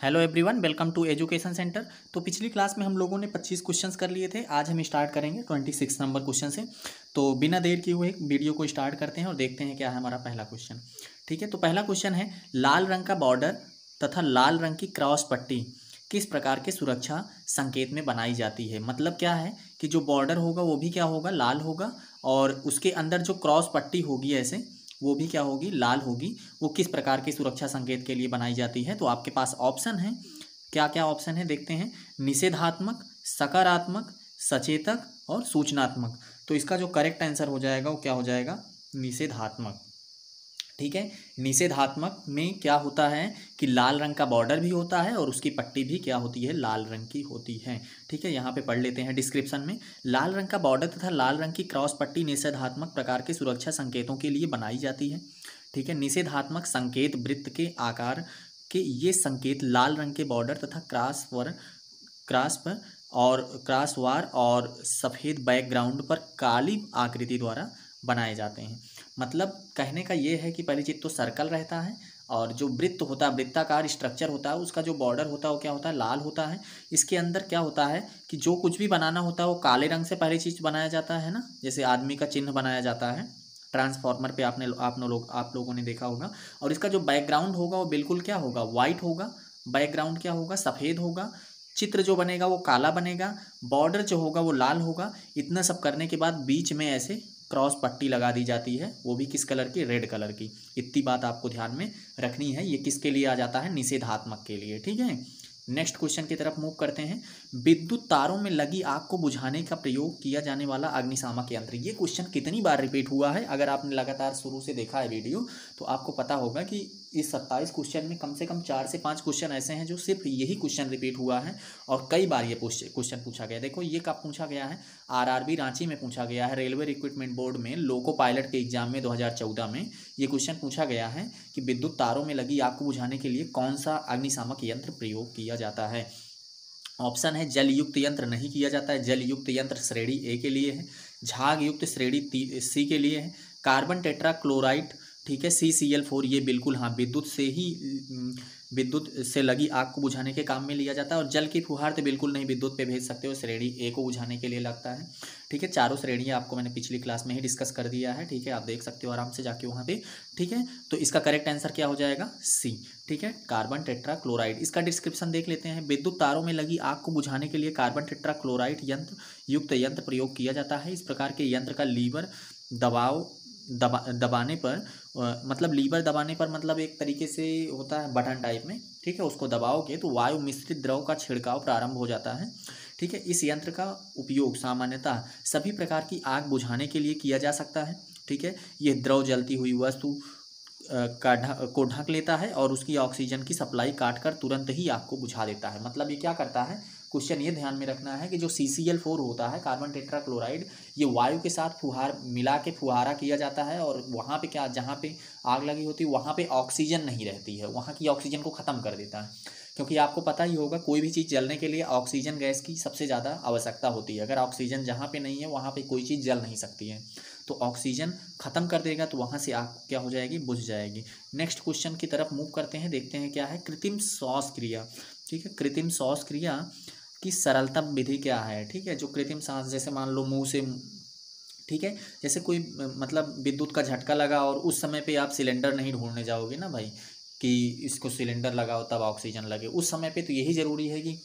Hello everyone, welcome to education centre. तो पिछली class में हम लोगों ने 25 क्वेश्चंस कर लिए थे। आज हम स्टार्ट करेंगे 26 नंबर क्वेश्चन से। तो बिना देर किए हुए वीडियो को स्टार्ट करते हैं और देखते हैं क्या है हमारा पहला क्वेश्चन। ठीक है, तो पहला क्वेश्चन है, लाल रंग का बॉर्डर तथा लाल रंग की क्रॉस पट्टी किस प्रकार के सुरक्षा संकेत में बनाई जाती है। मतलब क्या है कि जो बॉर्डर होगा वो भी क्या होगा, लाल होगा, और उसके अंदर जो क्रॉस पट्टी होगी ऐसे, वो भी क्या होगी, लाल होगी। वो किस प्रकार के सुरक्षा संकेत के लिए बनाई जाती है। तो आपके पास ऑप्शन है, क्या क्या ऑप्शन है देखते हैं। निषेधात्मक, सकारात्मक, सचेतक और सूचनात्मक। तो इसका जो करेक्ट आंसर हो जाएगा वो क्या हो जाएगा, निषेधात्मक। ठीक है, निषेधात्मक में क्या होता है कि लाल रंग का बॉर्डर भी होता है और उसकी पट्टी भी क्या होती है, लाल रंग की होती है। ठीक है, यहाँ पे पढ़ लेते हैं डिस्क्रिप्शन में। लाल रंग का बॉर्डर तथा लाल रंग की क्रॉस पट्टी निषेधात्मक प्रकार के सुरक्षा संकेतों के लिए बनाई जाती है। ठीक है, निषेधात्मक संकेत वृत्त के आकार के ये संकेत लाल रंग के बॉर्डर तथा क्रॉस पर और क्रॉसवार और सफ़ेद बैकग्राउंड पर काली आकृति द्वारा बनाए जाते हैं। मतलब कहने का ये है कि पहली चीज़ तो सर्कल रहता है, और जो वृत्त होता है, वृत्ताकार स्ट्रक्चर होता है, उसका जो बॉर्डर होता है वो क्या होता है, लाल होता है। इसके अंदर क्या होता है कि जो कुछ भी बनाना होता है वो काले रंग से पहली चीज़ बनाया जाता है ना। जैसे आदमी का चिन्ह बनाया जाता है ट्रांसफॉर्मर पे, आप लोगों ने देखा होगा। और इसका जो बैकग्राउंड होगा वो बिल्कुल क्या होगा, वाइट होगा। बैकग्राउंड क्या होगा, सफ़ेद होगा। चित्र जो बनेगा वो काला बनेगा। बॉर्डर जो होगा वो लाल होगा। इतना सब करने के बाद बीच में ऐसे क्रॉस पट्टी लगा दी जाती है, वो भी किस कलर की, रेड कलर की। इतनी बात आपको ध्यान में रखनी है। ये किसके लिए आ जाता है, निषेधात्मक के लिए। ठीक है, नेक्स्ट क्वेश्चन की तरफ मूव करते हैं। विद्युत तारों में लगी आग को बुझाने का प्रयोग किया जाने वाला अग्निशामक यंत्र। ये क्वेश्चन कितनी बार रिपीट हुआ है, अगर आपने लगातार शुरू से देखा है वीडियो तो आपको पता होगा कि इस 27 क्वेश्चन में कम से कम 4 से 5 क्वेश्चन ऐसे हैं जो सिर्फ यही क्वेश्चन रिपीट हुआ है और कई बार ये क्वेश्चन पूछा गया है। देखो ये कब पूछा गया है, आरआरबी रांची में पूछा गया है, रेलवे रिक्रूटमेंट बोर्ड में लोको पायलट के एग्जाम में 2014 में ये क्वेश्चन पूछा गया है कि विद्युत तारों में लगी आग को बुझाने के लिए कौन सा अग्निशामक यंत्र प्रयोग किया जाता है। ऑप्शन है, जल युक्त यंत्र नहीं किया जाता है, जल युक्त यंत्र श्रेणी ए के लिए है, झाग युक्त श्रेणी सी के लिए है, कार्बन टेट्रा क्लोराइड, ठीक है, CCl4, ये बिल्कुल हाँ विद्युत से लगी आग को बुझाने के काम में लिया जाता है। और जल की फुहार तो बिल्कुल नहीं विद्युत पे भेज सकते हो, श्रेणी ए को बुझाने के लिए लगता है। ठीक है, चारों श्रेणियाँ आपको मैंने पिछली क्लास में ही डिस्कस कर दिया है। ठीक है, आप देख सकते हो आराम से जाके वहाँ पे। ठीक है, तो इसका करेक्ट आंसर क्या हो जाएगा, सी। ठीक है, कार्बन टेट्रा क्लोराइड। इसका डिस्क्रिप्शन देख लेते हैं। विद्युत तारों में लगी आग को बुझाने के लिए कार्बन टेट्रा क्लोराइड युक्त यंत्र प्रयोग किया जाता है। इस प्रकार के यंत्र का लीवर दबाने पर मतलब लीवर दबाने पर मतलब एक तरीके से होता है बटन टाइप में। ठीक है, उसको दबाओगे तो वायु मिश्रित द्रव का छिड़काव प्रारंभ हो जाता है। ठीक है, इस यंत्र का उपयोग सामान्यतः सभी प्रकार की आग बुझाने के लिए किया जा सकता है। ठीक है, यह द्रव जलती हुई वस्तु को ढक लेता है और उसकी ऑक्सीजन की सप्लाई काटकर तुरंत ही आग को बुझा देता है। मतलब ये क्या करता है, क्वेश्चन ये ध्यान में रखना है कि जो CCl4 होता है, कार्बन टेट्रा क्लोराइड, ये वायु के साथ फुहार मिला के फुहारा किया जाता है। और वहाँ पे क्या, जहाँ पे आग लगी होती है वहाँ पे ऑक्सीजन नहीं रहती है, वहाँ की ऑक्सीजन को ख़त्म कर देता है। क्योंकि आपको पता ही होगा कोई भी चीज़ जलने के लिए ऑक्सीजन गैस की सबसे ज़्यादा आवश्यकता होती है। अगर ऑक्सीजन जहाँ पे नहीं है वहाँ पे कोई चीज़ जल नहीं सकती है। तो ऑक्सीजन ख़त्म कर देगा तो वहाँ से आग क्या हो जाएगी, बुझ जाएगी। नेक्स्ट क्वेश्चन की तरफ मूव करते हैं, देखते हैं क्या है, कृत्रिम श्वास क्रिया। ठीक है, कृत्रिम श्वास क्रिया की सरलतम विधि क्या है। ठीक है, जो कृत्रिम सांस, जैसे मान लो मुंह से, ठीक है, जैसे कोई मतलब विद्युत का झटका लगा और उस समय पे आप सिलेंडर नहीं ढूंढने जाओगे ना भाई कि इसको सिलेंडर लगाओ तब ऑक्सीजन लगे। उस समय पे तो यही ज़रूरी है कि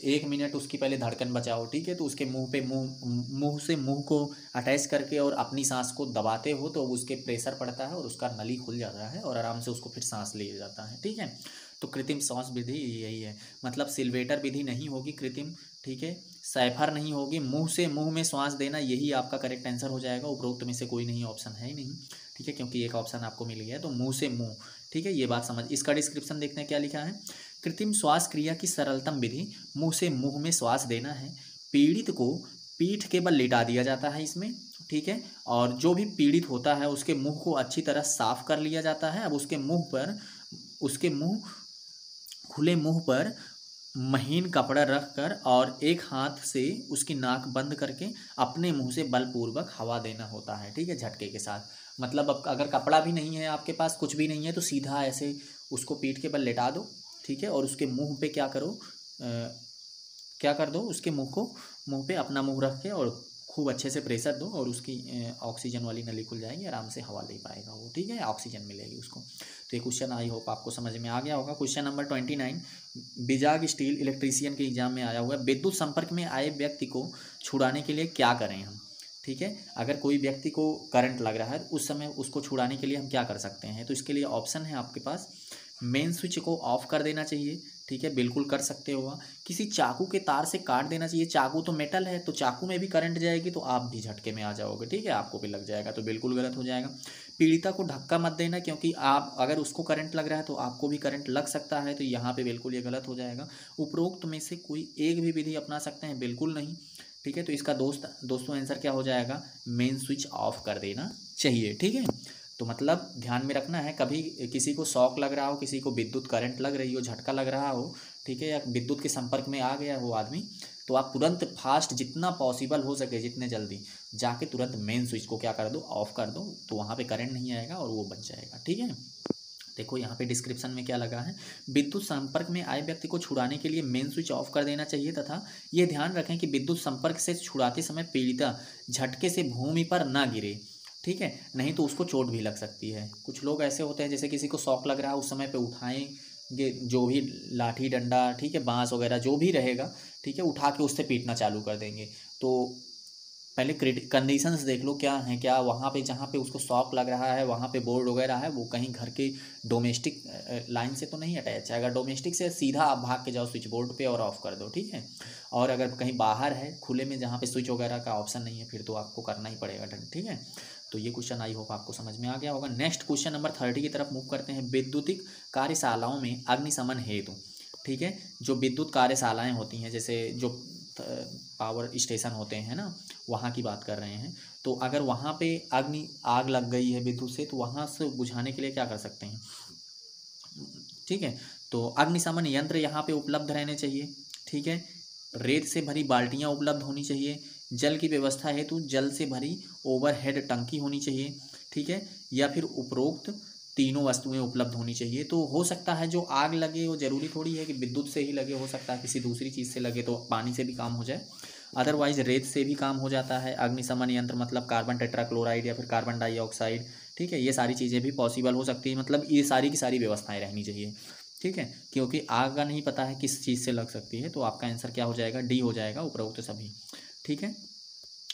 1 मिनट उसकी पहले धड़कन बचाओ। ठीक है, तो उसके मुंह से मुंह को अटैच करके और अपनी सांस को दबाते हो तो उसके प्रेशर पड़ता है और उसका नली खुल जाता है और आराम से उसको फिर सांस लिया जाता है। ठीक है, तो कृत्रिम सांस विधि यही है। मतलब सिल्वेटर विधि नहीं होगी कृत्रिम, ठीक है, सैफर नहीं होगी, मुंह से मुंह में श्वास देना, यही आपका करेक्ट आंसर हो जाएगा। उपरोक्त में से कोई नहीं, ऑप्शन है ही नहीं। ठीक है, क्योंकि एक ऑप्शन आपको मिल गया है, तो मुंह से मुंह। ठीक है, ये बात समझ। इसका डिस्क्रिप्शन देखते हैं क्या लिखा है। कृत्रिम श्वास क्रिया की सरलतम विधि मुंह से मुंह में श्वास देना है। पीड़ित को पीठ के बल लेटा दिया जाता है इसमें। ठीक है, और जो भी पीड़ित होता है उसके मुंह को अच्छी तरह साफ कर लिया जाता है। अब उसके खुले मुंह पर महीन कपड़ा रखकर और एक हाथ से उसकी नाक बंद करके अपने मुंह से बलपूर्वक हवा देना होता है। ठीक है, झटके के साथ। मतलब अब अगर कपड़ा भी नहीं है आपके पास, कुछ भी नहीं है, तो सीधा ऐसे उसको पीठ के बल लेटा दो। ठीक है, और उसके मुंह पे क्या करो, क्या कर दो, उसके मुंह पे अपना मुंह रख के और खूब अच्छे से प्रेशर दो और उसकी ऑक्सीजन वाली नली खुल जाएगी, आराम से हवा ले पाएगा वो, ठीक है, ऑक्सीजन मिलेगी उसको। तो ये क्वेश्चन आई होप आपको समझ में आ गया होगा। क्वेश्चन नंबर 29 बिजाग स्टील इलेक्ट्रीशियन के एग्जाम में आया हुआ है। विद्युत संपर्क में आए व्यक्ति को छुड़ाने के लिए क्या करें हम, ठीक है, अगर कोई व्यक्ति को करंट लग रहा है उस समय उसको छुड़ाने के लिए हम क्या कर सकते हैं। तो इसके लिए ऑप्शन है आपके पास, मेन स्विच को ऑफ कर देना चाहिए, ठीक है, बिल्कुल कर सकते हो। किसी चाकू के तार से काट देना चाहिए, चाकू तो मेटल है तो चाकू में भी करंट जाएगी तो आप भी झटके में आ जाओगे, ठीक है, आपको भी लग जाएगा, तो बिल्कुल गलत हो जाएगा। पीड़िता को धक्का मत देना, क्योंकि आप अगर उसको करंट लग रहा है तो आपको भी करंट लग सकता है, तो यहाँ पे बिल्कुल ये गलत हो जाएगा। उपरोक्त में से कोई एक भी विधि अपना सकते हैं, बिल्कुल नहीं, ठीक है। तो इसका दोस्तों आंसर क्या हो जाएगा, मेन स्विच ऑफ कर देना चाहिए, ठीक है। तो मतलब ध्यान में रखना है, कभी किसी को शॉक लग रहा हो, किसी को विद्युत करंट लग रही हो, झटका लग रहा हो, ठीक है, या विद्युत के संपर्क में आ गया हो आदमी, तो आप तुरंत फास्ट जितना पॉसिबल हो सके जितने जल्दी जाके तुरंत मेन स्विच को क्या कर दो, ऑफ कर दो, तो वहाँ पे करंट नहीं आएगा और वो बच जाएगा, ठीक है। देखो यहाँ पे डिस्क्रिप्शन में क्या लगा है, विद्युत संपर्क में आए व्यक्ति को छुड़ाने के लिए मेन स्विच ऑफ कर देना चाहिए तथा ये ध्यान रखें कि विद्युत संपर्क से छुड़ाते समय पीड़िता झटके से भूमि पर ना गिरे, ठीक है, नहीं तो उसको चोट भी लग सकती है। कुछ लोग ऐसे होते हैं जैसे किसी को शॉक लग रहा है उस समय पे उठाएंगे जो भी लाठी डंडा, ठीक है, बांस वगैरह जो भी रहेगा, ठीक है, उठा के उससे पीटना चालू कर देंगे। तो पहले कंडीशंस देख लो क्या है, क्या वहाँ पे जहाँ पे उसको शॉक लग रहा है वहाँ पे बोर्ड वगैरह है, वो कहीं घर के डोमेस्टिक लाइन से तो नहीं अटैच है। अगर डोमेस्टिक से सीधा आप भाग के जाओ स्विच बोर्ड पे और ऑफ कर दो, ठीक है। और अगर कहीं बाहर है खुले में जहाँ पे स्विच वगैरह का ऑप्शन नहीं है फिर तो आपको करना ही पड़ेगा, ठीक है। तो ये क्वेश्चन आई होप आपको समझ में आ गया होगा। नेक्स्ट क्वेश्चन नंबर 30 की तरफ मूव करते हैं। विद्युतिक कार्यशालाओं में अग्निशमन हेतु, ठीक है, जो विद्युत कार्यशालाएँ होती हैं जैसे जो पावर स्टेशन होते हैं ना, वहाँ की बात कर रहे हैं। तो अगर वहाँ पे आग लग गई है विद्युत से तो वहाँ से बुझाने के लिए क्या कर सकते हैं, ठीक है। तो अग्निशमन यंत्र यहाँ पे उपलब्ध रहने चाहिए, ठीक है। रेत से भरी बाल्टियाँ उपलब्ध होनी चाहिए। जल की व्यवस्था हेतु जल से भरी ओवरहेड टंकी होनी चाहिए, ठीक है, या फिर उपरोक्त तीनों वस्तुएं उपलब्ध होनी चाहिए। तो हो सकता है जो आग लगे वो ज़रूरी थोड़ी है कि विद्युत से ही लगे, हो सकता है किसी दूसरी चीज़ से लगे तो पानी से भी काम हो जाए, अदरवाइज रेत से भी काम हो जाता है। अग्निशमन यंत्र मतलब कार्बन टेट्राक्लोराइड या फिर कार्बन डाइऑक्साइड, ठीक है, ये सारी चीज़ें भी पॉसिबल हो सकती है। मतलब ये सारी की सारी व्यवस्थाएं रहनी चाहिए, ठीक है, क्योंकि आग का नहीं पता है किस चीज़ से लग सकती है। तो आपका आंसर क्या हो जाएगा, डी हो जाएगा, उपरोक्त सभी, ठीक है।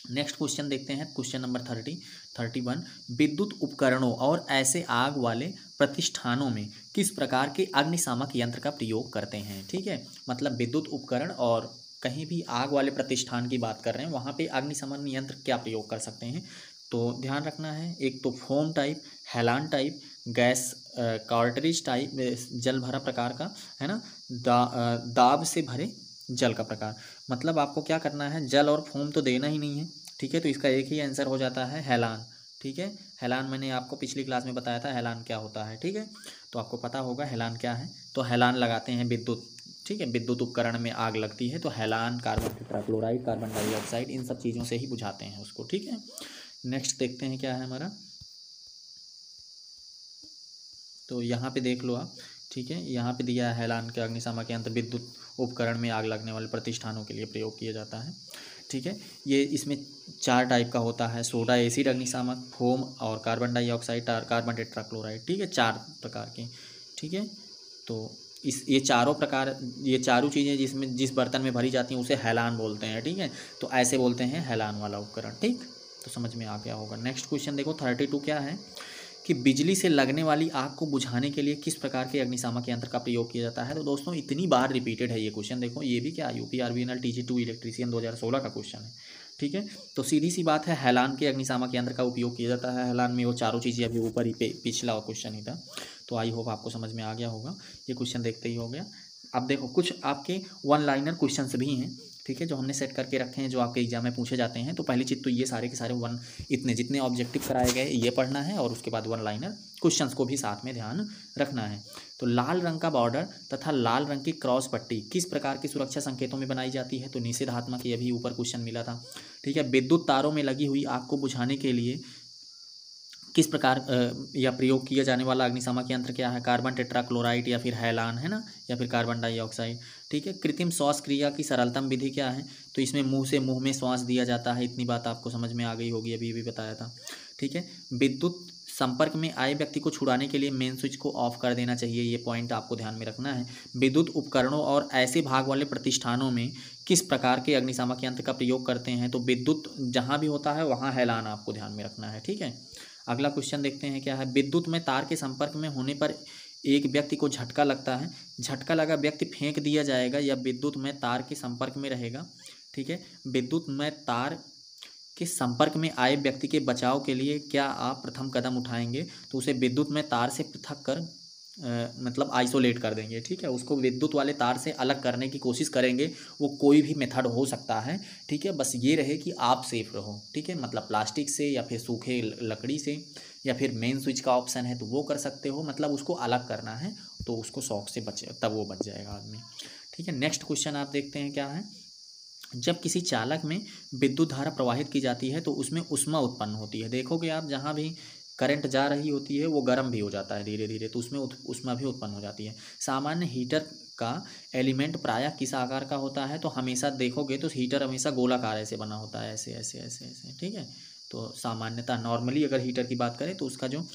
नेक्स्ट क्वेश्चन देखते हैं, क्वेश्चन नंबर 31। विद्युत उपकरणों और ऐसे आग वाले प्रतिष्ठानों में किस प्रकार के अग्निशामक यंत्र का प्रयोग करते हैं, ठीक है। मतलब विद्युत उपकरण और कहीं भी आग वाले प्रतिष्ठान की बात कर रहे हैं वहाँ पे अग्निशमन यंत्र क्या प्रयोग कर सकते हैं। तो ध्यान रखना है, एक तो foam type, halon type, gas cartridge type जल भरा प्रकार का, है ना, दाब से भरे जल का प्रकार। मतलब आपको क्या करना है, जल और फोम तो देना ही नहीं है, ठीक है। तो इसका एक ही आंसर हो जाता है हेलान, ठीक है। हेलान मैंने आपको पिछली क्लास में बताया था हेलान क्या होता है, ठीक है, तो आपको पता होगा हेलान क्या है। तो हेलान लगाते हैं विद्युत, ठीक है, विद्युत उपकरण में आग लगती है तो हेलान, कार्बन टेट्राक्लोराइड, कार्बन डाइऑक्साइड, इन सब चीज़ों से ही बुझाते हैं उसको, ठीक है। नेक्स्ट देखते हैं क्या है हमारा, तो यहाँ पे देख लो आप, ठीक है, यहाँ पे दिया है हेलान के अग्निशामक यंत्र विद्युत उपकरण में आग लगने वाले प्रतिष्ठानों के लिए प्रयोग किया जाता है, ठीक है। ये इसमें 4 टाइप का होता है, सोडा एसिड अग्निशामक, फोम और कार्बन डाइऑक्साइड, कार्बन टेट्राक्लोराइड, ठीक है, 4 प्रकार के, ठीक है। तो ये चारों चीज़ें जिसमें जिस बर्तन में भरी जाती हैं उसे हेलान बोलते हैं, ठीक है। तो ऐसे बोलते हैं हेलान वाला उपकरण, ठीक, तो समझ में आ गया होगा। नेक्स्ट क्वेश्चन देखो 32 क्या है कि बिजली से लगने वाली आग को बुझाने के लिए किस प्रकार के अग्निशामक यंत्र का प्रयोग किया जाता है। तो दोस्तों इतनी बार रिपीटेड है ये क्वेश्चन, देखो ये भी क्या UPRVNL TG2 इलेक्ट्रीशियन 2016 का क्वेश्चन है, ठीक है। तो सीधी सी बात है, हेलान के अग्निशामक यंत्र का उपयोग किया जाता है। हेलान में वो चारों चीज़ें अभी ऊपर ही पिछला क्वेश्चन ही था, तो आई होप आपको समझ में आ गया होगा। ये क्वेश्चन देखते ही हो गया। अब देखो कुछ आपके 1 लाइनर क्वेश्चन भी हैं, ठीक है, जो हमने सेट करके रखे हैं जो आपके एग्जाम में पूछे जाते हैं। तो पहली चीज़ तो ये सारे के सारे इतने जितने ऑब्जेक्टिव कराए गए ये पढ़ना है और उसके बाद 1 लाइनर क्वेश्चंस को भी साथ में ध्यान रखना है। तो लाल रंग का बॉर्डर तथा लाल रंग की क्रॉस पट्टी किस प्रकार की सुरक्षा संकेतों में बनाई जाती है। तो निषेधात्मक, ये भी ऊपर क्वेश्चन मिला था, ठीक है। विद्युत तारों में लगी हुई आग को बुझाने के लिए किस प्रकार या प्रयोग किया जाने वाला अग्निशामक यंत्र क्या है? कार्बन टेट्राक्लोराइड या फिर हैलान, है ना, या फिर कार्बन डाइऑक्साइड। ठीक है। कृत्रिम श्वास क्रिया की सरलतम विधि क्या है? तो इसमें मुंह से मुंह में श्वास दिया जाता है। इतनी बात आपको समझ में आ गई होगी, अभी भी बताया था। ठीक है। विद्युत संपर्क में आए व्यक्ति को छुड़ाने के लिए मेन स्विच को ऑफ कर देना चाहिए। ये पॉइंट आपको ध्यान में रखना है। विद्युत उपकरणों और ऐसे भाग वाले प्रतिष्ठानों में किस प्रकार के अग्निशामक यंत्र का प्रयोग करते हैं? तो विद्युत जहाँ भी होता है वहाँ हैलान आपको ध्यान में रखना है। ठीक है। अगला क्वेश्चन देखते हैं क्या है। विद्युत में तार के संपर्क में होने पर एक व्यक्ति को झटका लगता है। झटका लगा व्यक्ति फेंक दिया जाएगा या विद्युत में तार के संपर्क में रहेगा। ठीक है। विद्युत में तार के संपर्क में आए व्यक्ति के बचाव के लिए क्या आप प्रथम कदम उठाएंगे? तो उसे विद्युत में तार से पृथक कर मतलब आइसोलेट कर देंगे। ठीक है। उसको विद्युत वाले तार से अलग करने की कोशिश करेंगे। वो कोई भी मेथड हो सकता है। ठीक है। बस ये रहे कि आप सेफ रहो। ठीक है। मतलब प्लास्टिक से या फिर सूखे लकड़ी से या फिर मेन स्विच का ऑप्शन है तो वो कर सकते हो। मतलब उसको अलग करना है तो उसको शॉक से बचे, तब वो बच जाएगा आदमी। ठीक है। नेक्स्ट क्वेश्चन आप देखते हैं क्या है। जब किसी चालक में विद्युत धारा प्रवाहित की जाती है तो उसमें ऊष्मा उत्पन्न होती है। देखोगे आप, जहाँ भी करंट जा रही होती है वो गर्म भी हो जाता है धीरे धीरे, तो उसमें ऊष्मा भी उत्पन्न हो जाती है। सामान्य हीटर का एलिमेंट प्रायः किस आकार का होता है? तो हमेशा देखोगे तो हीटर हमेशा गोलाकार ऐसे बना होता है, ऐसे ऐसे ऐसे ऐसे। ठीक है। तो सामान्यतः नॉर्मली अगर हीटर की बात करें तो उसका जो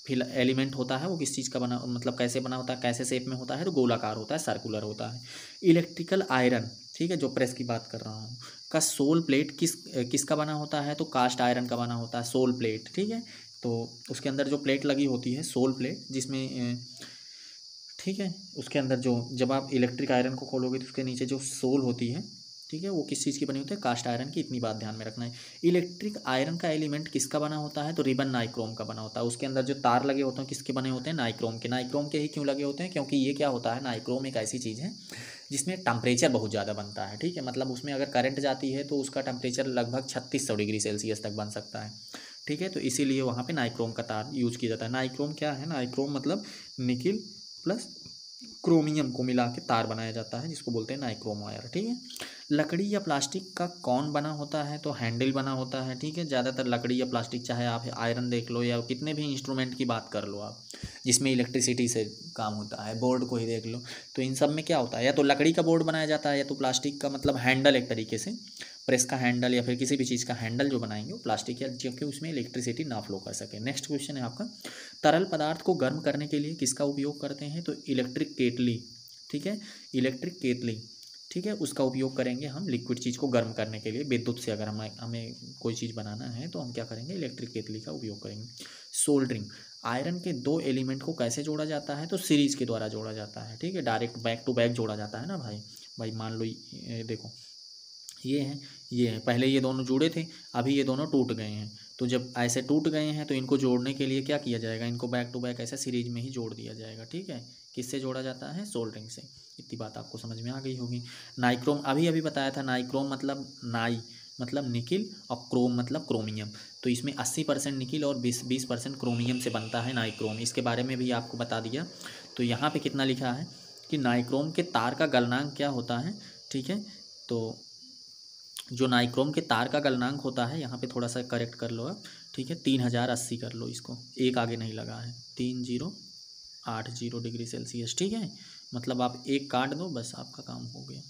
फिल एलिमेंट होता है वो किस चीज़ का बना, मतलब कैसे बना होता है, कैसे शेप में होता है? तो गोलाकार होता है, सर्कुलर होता है। इलेक्ट्रिकल आयरन, ठीक है, जो प्रेस की बात कर रहा हूँ, का सोल प्लेट किसका बना होता है? तो कास्ट आयरन का बना होता है सोल प्लेट। ठीक है। तो उसके अंदर जो प्लेट लगी होती है सोल प्लेट, जिसमें ठीक है, उसके अंदर जो जब आप इलेक्ट्रिक आयरन को खोलोगे तो उसके नीचे जो सोल होती है, ठीक है, वो किस चीज़ की बनी होती है? कास्ट आयरन की। इतनी बात ध्यान में रखना है। इलेक्ट्रिक आयरन का एलिमेंट किसका बना होता है? तो रिबन नाइक्रोम का बना होता है। उसके अंदर जो तार लगे होते हैं किसके बने होते हैं? नाइक्रोम के। नाइक्रोम के ही क्यों लगे होते हैं? क्योंकि ये क्या होता है, नाइक्रोम एक ऐसी चीज़ है जिसमें टेम्परेचर बहुत ज़्यादा बनता है। ठीक है। मतलब उसमें अगर करंट जाती है तो उसका टेम्परेचर लगभग 3600 डिग्री सेल्सियस तक बन सकता है। ठीक है। तो इसीलिए वहाँ पे नाइक्रोम का तार यूज किया जाता है। नाइक्रोम क्या है? नाइक्रोम मतलब निकिल प्लस क्रोमियम को मिला के तार बनाया जाता है, जिसको बोलते हैं नाइक्रोम वायर। ठीक है। लकड़ी या प्लास्टिक का कौन बना होता है? तो हैंडल बना होता है। ठीक है। ज़्यादातर लकड़ी या प्लास्टिक, चाहे आप आयरन देख लो या कितने भी इंस्ट्रूमेंट की बात कर लो आप, जिसमें इलेक्ट्रिसिटी से काम होता है, बोर्ड को ही देख लो, तो इन सब में क्या होता है, या तो लकड़ी का बोर्ड बनाया जाता है या तो प्लास्टिक का, मतलब हैंडल एक तरीके से प्रेस का हैंडल या फिर किसी भी चीज़ का हैंडल जो बनाएंगे वो प्लास्टिक या, क्योंकि उसमें इलेक्ट्रिसिटी ना फ्लो कर सके। नेक्स्ट क्वेश्चन है आपका, तरल पदार्थ को गर्म करने के लिए किसका उपयोग करते हैं? तो इलेक्ट्रिक केतली। ठीक है। इलेक्ट्रिक केतली, ठीक है, उसका उपयोग करेंगे हम लिक्विड चीज़ को गर्म करने के लिए। विद्युत से अगर हमें कोई चीज़ बनाना है तो हम क्या करेंगे? इलेक्ट्रिक केतली का उपयोग करेंगे। सोल्डरिंग, आयरन के दो एलिमेंट को कैसे जोड़ा जाता है? तो सीरीज के द्वारा जोड़ा जाता है। ठीक है। डायरेक्ट बैक टू बैक जोड़ा जाता है ना भाई मान लो देखो ये है, पहले ये दोनों जुड़े थे, अभी ये दोनों टूट गए हैं। तो जब ऐसे टूट गए हैं तो इनको जोड़ने के लिए क्या किया जाएगा? इनको बैक टू बैक ऐसे सीरीज में ही जोड़ दिया जाएगा। ठीक है। किससे जोड़ा जाता है? सोल्डरिंग से। इतनी बात आपको समझ में आ गई होगी। नाइक्रोम अभी बताया था। नाइक्रोम मतलब नाई मतलब निकिल और क्रोम मतलब क्रोमियम। तो इसमें 80% निकिल और 20% क्रोमियम से बनता है नाइक्रोम। इसके बारे में भी आपको बता दिया। तो यहाँ पे कितना लिखा है कि नाइक्रोम के तार का गलनांक क्या होता है? ठीक है। तो जो नाइक्रोम के तार का गलनांक होता है, यहाँ पे थोड़ा सा करेक्ट कर लो आप। ठीक है। 3080 कर लो इसको, एक आगे नहीं लगा है। 3080 डिग्री सेल्सियस। ठीक है। मतलब आप एक काट दो, बस आपका काम हो गया।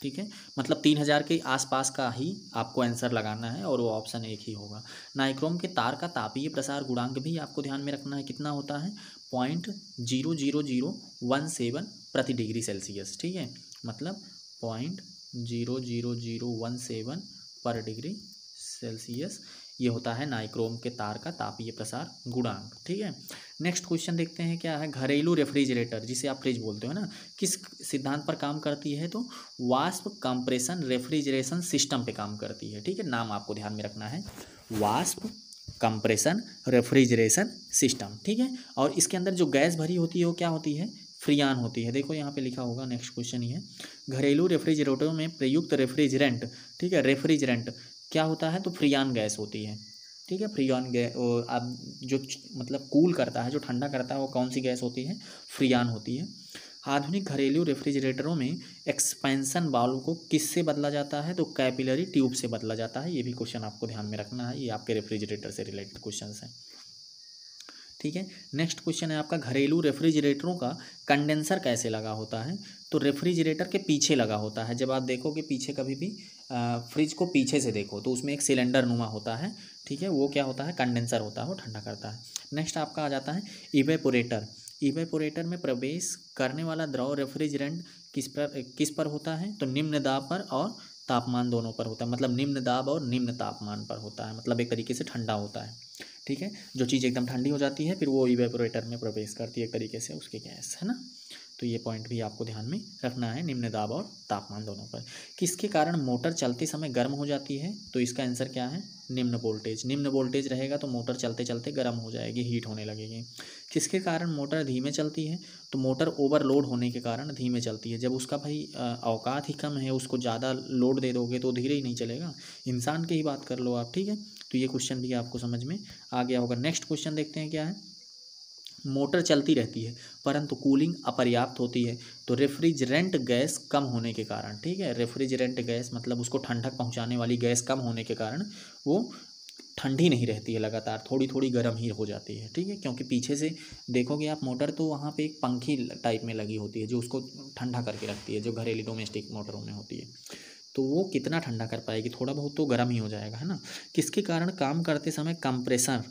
ठीक है। मतलब 3000 के आसपास का ही आपको आंसर लगाना है और वो ऑप्शन एक ही होगा। नाइक्रोम के तार का तापीय प्रसार गुणांक भी आपको ध्यान में रखना है। कितना होता है? 0.00017 प्रति डिग्री सेल्सियस। ठीक है। मतलब 0.00017 पर डिग्री सेल्सियस, ये होता है नाइक्रोम के तार का तापीय प्रसार गुणांक। ठीक है। नेक्स्ट क्वेश्चन देखते हैं क्या है। घरेलू रेफ्रिजरेटर, जिसे आप फ्रिज बोलते हो ना, किस सिद्धांत पर काम करती है? तो वाष्प कंप्रेशन रेफ्रिजरेशन सिस्टम पे काम करती है। ठीक है। नाम आपको ध्यान में रखना है, वाष्प कंप्रेशन रेफ्रिजरेशन सिस्टम। ठीक है। और इसके अंदर जो गैस भरी होती है वो क्या होती है? फ्रियान होती है। देखो यहाँ पे लिखा होगा, नेक्स्ट क्वेश्चन ही है, घरेलू रेफ्रिजरेटरों में प्रयुक्त रेफ्रिजरेंट, ठीक है, रेफ्रिजरेंट क्या होता है? तो फ्रियान गैस होती है। ठीक है। फ्रियान गैस, अब जो मतलब कूल करता है, जो ठंडा करता है, वो कौन सी गैस होती है? फ्रियान होती है। आधुनिक घरेलू रेफ्रिजरेटरों में एक्सपेंशन वाल्व को किससे बदला जाता है? तो कैपिलरी ट्यूब से बदला जाता है। ये भी क्वेश्चन आपको ध्यान में रखना है, ये आपके रेफ्रिजरेटर से रिलेटेड क्वेश्चन हैं। ठीक है। नेक्स्ट क्वेश्चन है आपका, घरेलू रेफ्रिजरेटरों का कंडेंसर कैसे लगा होता है? तो रेफ्रिजरेटर के पीछे लगा होता है। जब आप देखोगे पीछे कभी भी फ्रिज को पीछे से देखो तो उसमें एक सिलेंडर नुमा होता है, ठीक है, वो क्या होता है? कंडेंसर होता है, वो ठंडा करता है। नेक्स्ट आपका आ जाता है इवेपोरेटर। इवेपोरेटर में प्रवेश करने वाला द्रव रेफ्रिजरेंट किस पर होता है? तो निम्न दाब पर और तापमान दोनों पर होता है, मतलब निम्न दाब और निम्न तापमान पर होता है, मतलब एक तरीके से ठंडा होता है, ठीक है। जो चीज़ एकदम ठंडी हो जाती है फिर वो इवेपोरेटर में प्रवेश करती है एक तरीके से उसकी गैस, है ना। तो ये पॉइंट भी आपको ध्यान में रखना है, निम्न दाब और तापमान दोनों पर। किसके कारण मोटर चलते समय गर्म हो जाती है? तो इसका आंसर क्या है? निम्न वोल्टेज। निम्न वोल्टेज रहेगा तो मोटर चलते चलते गर्म हो जाएगी, हीट होने लगेगी। किसके कारण मोटर धीमे चलती है? तो मोटर ओवरलोड होने के कारण धीमे चलती है। जब उसका भाई औकात ही कम है, उसको ज़्यादा लोड दे दोगे तो धीरे ही नहीं चलेगा। इंसान की ही बात कर लो आप, ठीक है। तो ये क्वेश्चन भी आपको समझ में आ गया होगा। नेक्स्ट क्वेश्चन देखते हैं क्या है। मोटर चलती रहती है परंतु कूलिंग अपर्याप्त होती है, तो रेफ्रिजरेंट गैस कम होने के कारण, ठीक है, रेफ्रिजरेंट गैस मतलब उसको ठंडक पहुंचाने वाली गैस कम होने के कारण वो ठंडी नहीं रहती है, लगातार थोड़ी थोड़ी गर्म ही हो जाती है, ठीक है। क्योंकि पीछे से देखोगे आप मोटर तो वहाँ पे एक पंखी टाइप में लगी होती है जो उसको ठंडा करके रखती है, जो घरेलू डोमेस्टिक मोटरों में होती है। तो वो कितना ठंडा कर पाएगी? थोड़ा बहुत तो गर्म ही हो जाएगा, है ना। किसके कारण काम करते समय कंप्रेसर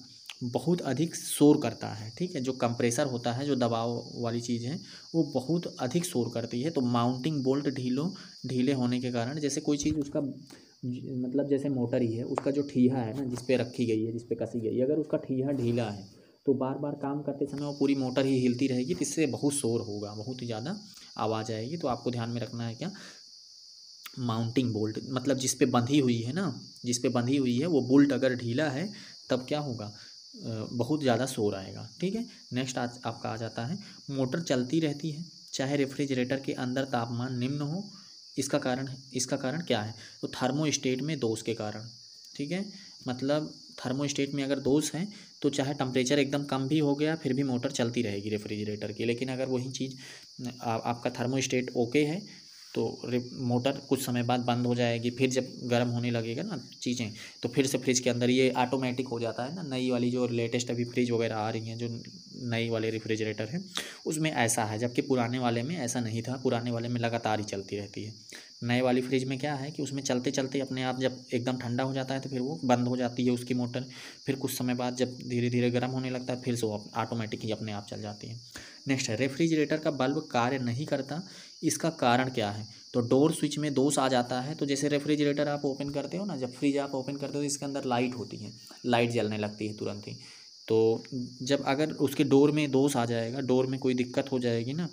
बहुत अधिक शोर करता है? ठीक है, जो कंप्रेसर होता है, जो दबाव वाली चीज़ है, वो बहुत अधिक शोर करती है। तो माउंटिंग बोल्ट ढीले होने के कारण, जैसे कोई चीज़ उसका मतलब जैसे मोटर ही है, उसका जो ठीहा है ना, जिस पे रखी गई है, जिस पे कसी गई है, अगर उसका ठीहा ढीला है तो बार बार काम करते समय वो पूरी मोटर ही हिलती रहेगी, तो इससे बहुत शोर होगा, बहुत ही ज़्यादा आवाज़ आएगी। तो आपको ध्यान में रखना है क्या? माउंटिंग बोल्ट मतलब जिस पे बंधी हुई है ना, जिस पे बंधी हुई है वो बोल्ट अगर ढीला है तब क्या होगा? बहुत ज़्यादा शोर आएगा, ठीक है। नेक्स्ट आज आपका आ जाता है, मोटर चलती रहती है चाहे रेफ्रिजरेटर के अंदर तापमान निम्न हो, इसका कारण क्या है? तो थर्मोस्टेट में दोष के कारण, ठीक है। मतलब थर्मोस्टेट में अगर दोष है तो चाहे टेम्परेचर एकदम कम भी हो गया फिर भी मोटर चलती रहेगी रेफ्रिजरेटर की। लेकिन अगर वही चीज़ आपका थर्मोस्टेट ओके है तो मोटर कुछ समय बाद बंद हो जाएगी, फिर जब गर्म होने लगेगा ना चीज़ें तो फिर से फ्रिज के अंदर ये ऑटोमेटिक हो जाता है ना। नई वाली जो लेटेस्ट अभी फ्रिज वगैरह आ रही हैं, जो नई वाले रेफ्रिजरेटर हैं उसमें ऐसा है, जबकि पुराने वाले में ऐसा नहीं था। पुराने वाले में लगातार ही चलती रहती है। नए वाली फ्रिज में क्या है कि उसमें चलते चलते अपने आप जब एकदम ठंडा हो जाता है तो फिर वो बंद हो जाती है उसकी मोटर, फिर कुछ समय बाद जब धीरे धीरे गर्म होने लगता है फिर से वो ऑटोमेटिक ही अपने आप चल जाती है। नेक्स्ट है, रेफ्रिजरेटर का बल्ब कार्य नहीं करता, इसका कारण क्या है? तो डोर स्विच में दोष आ जाता है। तो जैसे रेफ्रिजरेटर आप ओपन करते हो ना, जब फ्रिज आप ओपन करते हो तो इसके अंदर लाइट होती है, लाइट जलने लगती है तुरंत ही। तो जब अगर उसके डोर में दोष आ जाएगा, डोर में कोई दिक्कत हो जाएगी ना,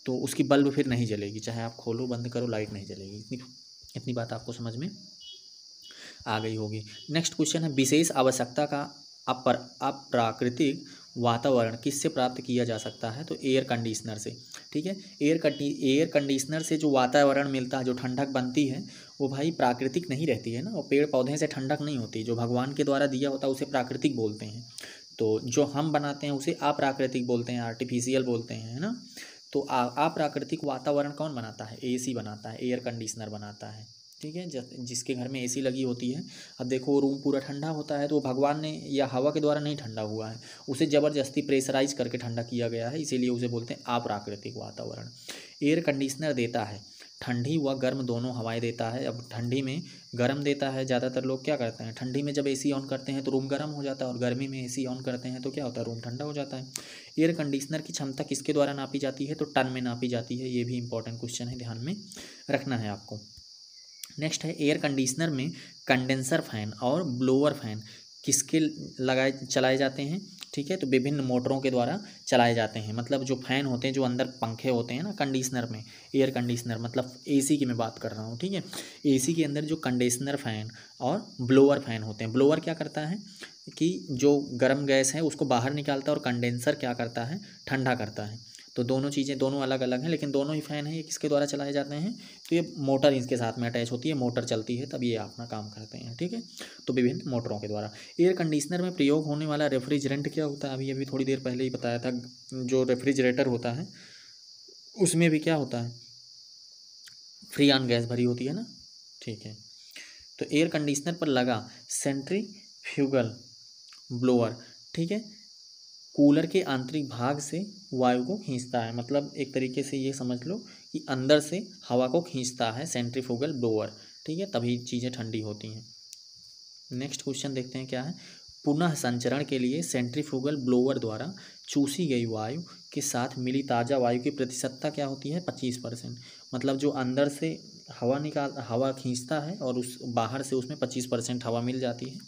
तो उसकी बल्ब फिर नहीं जलेगी, चाहे आप खोलो बंद करो लाइट नहीं जलेगी। इतनी बात आपको समझ में आ गई होगी। नेक्स्ट क्वेश्चन है, विशेष आवश्यकता का अप्राकृतिक वातावरण किससे प्राप्त किया जा सकता है? तो एयर कंडीशनर से, ठीक है। एयर कंडीशनर से जो वातावरण मिलता है, जो ठंडक बनती है, वो भाई प्राकृतिक नहीं रहती है ना, वो पेड़ पौधे से ठंडक नहीं होती। जो भगवान के द्वारा दिया होता है उसे प्राकृतिक बोलते हैं, तो जो हम बनाते हैं उसे अप्राकृतिक बोलते हैं, आर्टिफिशियल बोलते हैं, है ना। तो अप्राकृतिक वातावरण कौन बनाता है? एसी बनाता है, एयर कंडीशनर बनाता है, ठीक है। जिसके घर में एसी लगी होती है, अब देखो वो रूम पूरा ठंडा होता है तो भगवान ने या हवा के द्वारा नहीं ठंडा हुआ है, उसे ज़बरदस्ती प्रेशराइज करके ठंडा किया गया है, इसीलिए उसे बोलते हैं अप्राकृतिक वातावरण। एयर कंडीशनर देता है ठंडी व गर्म दोनों हवाएं देता है। अब ठंडी में गर्म देता है, ज़्यादातर लोग क्या करते हैं, ठंडी में जब एसी ऑन करते हैं तो रूम गर्म हो जाता है, और गर्मी में एसी ऑन करते हैं तो क्या होता है, रूम ठंडा हो जाता है। एयर कंडीशनर की क्षमता किसके द्वारा नापी जाती है? तो टन में नापी जाती है। ये भी इंपॉर्टेंट क्वेश्चन है, ध्यान में रखना है आपको। नेक्स्ट है, एयर कंडीशनर में कंडेंसर फैन और ब्लोअर फैन किसके चलाए जाते हैं? ठीक है, तो विभिन्न मोटरों के द्वारा चलाए जाते हैं। मतलब जो फैन होते हैं, जो अंदर पंखे होते हैं ना कंडीशनर में, एयर कंडीशनर मतलब एसी की मैं बात कर रहा हूँ, ठीक है। एसी के अंदर जो कंडीशनर फैन और ब्लोअर फैन होते हैं, ब्लोअर क्या करता है कि जो गर्म गैस है उसको बाहर निकालता है, और कंडेंसर क्या करता है, ठंडा करता है। तो दोनों चीज़ें दोनों अलग अलग हैं, लेकिन दोनों ही फ़ैन हैं। ये किसके द्वारा चलाए जाते हैं? तो ये मोटर इसके साथ में अटैच होती है, मोटर चलती है तब ये अपना काम करते हैं, ठीक है। तो विभिन्न मोटरों के द्वारा। एयर कंडीशनर में प्रयोग होने वाला रेफ्रिजरेंट क्या होता है? अभी अभी थोड़ी देर पहले ही बताया था, जो रेफ्रिजरेटर होता है उसमें भी क्या होता है, फ्रीऑन गैस भरी होती है ना, ठीक है। तो एयर कंडीशनर पर लगा सेंट्रीफ्यूगल ब्लोअर, ठीक है, कूलर के आंतरिक भाग से वायु को खींचता है, मतलब एक तरीके से ये समझ लो कि अंदर से हवा को खींचता है सेंट्रीफ्यूगल ब्लोअर, ठीक है, तभी चीज़ें ठंडी होती हैं। नेक्स्ट क्वेश्चन देखते हैं क्या है। पुनः संचरण के लिए सेंट्रीफ्यूगल ब्लोअर द्वारा चूसी गई वायु के साथ मिली ताज़ा वायु की प्रतिशतता क्या होती है? 25%। मतलब जो अंदर से हवा खींचता है और उस बाहर से उसमें 25% हवा मिल जाती है,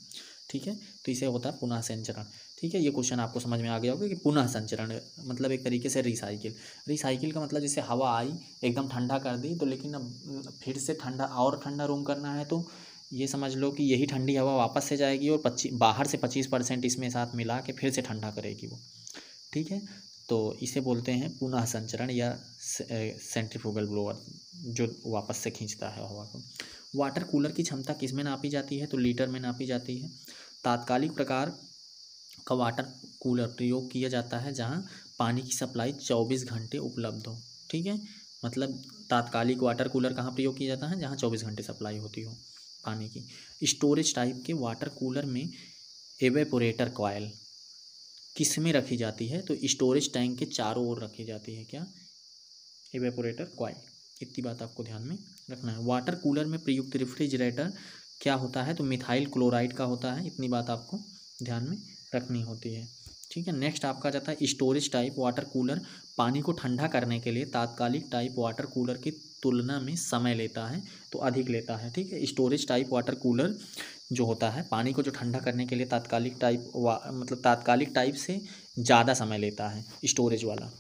ठीक है, तो इसे होता है पुनः संचरण। ठीक है, ये क्वेश्चन आपको समझ में आ गया होगा कि पुनः संचरण मतलब एक तरीके से रिसाइकिल का मतलब जैसे हवा आई एकदम ठंडा कर दी, तो लेकिन अब फिर से ठंडा रूम करना है, तो ये समझ लो कि यही ठंडी हवा वापस से जाएगी और बाहर से 25% इसमें साथ मिला के फिर से ठंडा करेगी वो, ठीक है, तो इसे बोलते हैं पुनः संचरण या सेंट्रीफ्यूगल ब्लोअर, जो वापस से खींचता है हवा को। वाटर कूलर की क्षमता किस में नापी जाती है? तो लीटर में नापी जाती है। तात्कालिक प्रकार का वाटर कूलर प्रयोग किया जाता है जहां पानी की सप्लाई 24 घंटे उपलब्ध हो, ठीक है, मतलब तात्कालिक वाटर कूलर कहाँ प्रयोग किया जाता है? जहाँ 24 घंटे सप्लाई होती हो पानी की। स्टोरेज टाइप के वाटर कूलर में एवेपोरेटर कॉयल किस में रखी जाती है? तो स्टोरेज टैंक के चारों ओर रखी जाती है। क्या? Evaporator coil. इतनी बात आपको ध्यान में रखना है। वाटर कूलर में प्रयुक्त रेफ्रिजरेटर क्या होता है? तो मिथाइल क्लोराइड का होता है। इतनी बात आपको ध्यान में रखनी होती है, ठीक है। नेक्स्ट आपका जाता है स्टोरेज टाइप वाटर कूलर पानी को ठंडा करने के लिए तात्कालिक टाइप वाटर कूलर की तुलना में समय लेता है, तो अधिक लेता है, ठीक है। स्टोरेज टाइप वाटर कूलर जो होता है पानी को जो ठंडा करने के लिए तात्कालिक टाइप से ज़्यादा समय लेता है स्टोरेज वाला,